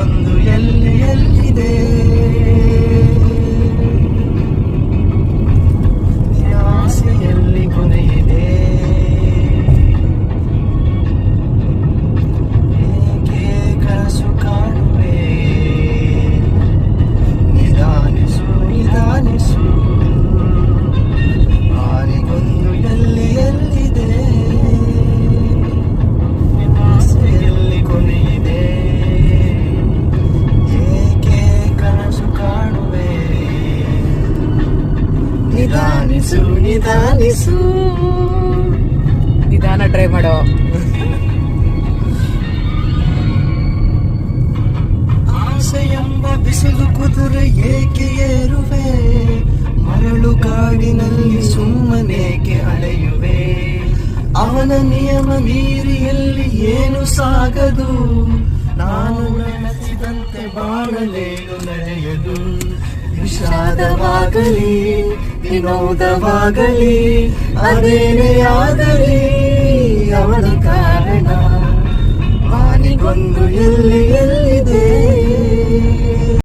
ವಾನಿಗೊಂದು ಎಲ್ಲಿದೆ ಆಸೆಯಲ್ಲಿ ಕೊನೆಯಿದೆ ಏಕೆ ಕನಸು ಕಾಣುವೆ ನಿಧಾನಿಸು ನಿಧಾನಿಸು ವಾನಿಗೊಂದು ಎಲ್ಲಿದೆ ಆಸೆಯಲ್ಲಿ ಕೊನೆಯಿದೆ ಏಕೆ ಕನಸು ಕಾಣುವೆ ನಿಧಾನಿಸು ನಿಧಾನಿಸು ನಿಧಾನ ಟ್ರೈ ಮಾಡೋ. ಆಸೆ ಎಂಬ ಬಿಸಿಲು ಕುದುರೆ ಏಕೆ ಏರುವೆ ಮರಳು ಕಾಡಿನಲ್ಲಿ ಸುಮ್ಮನೇಕೆ ಅಲೆಯುವೆ ಅವನ ನಿಯಮ ಮೀರಿಯಲ್ಲಿ ಏನು ಸಾಗದು ನಾನು ನೆನೆಸಿದಂತೆ ಬಾಳಲೇನು ನಡೆಯದು ವಿಷಾದವಾಗಲಿ ವಿನೋದವಾಗಲಿ ಅದೇನೇ ಆಗಲಿ ಅವನ ಕಾರಣ ವಾನಿಗೊಂದು ಎಲ್ಲಿ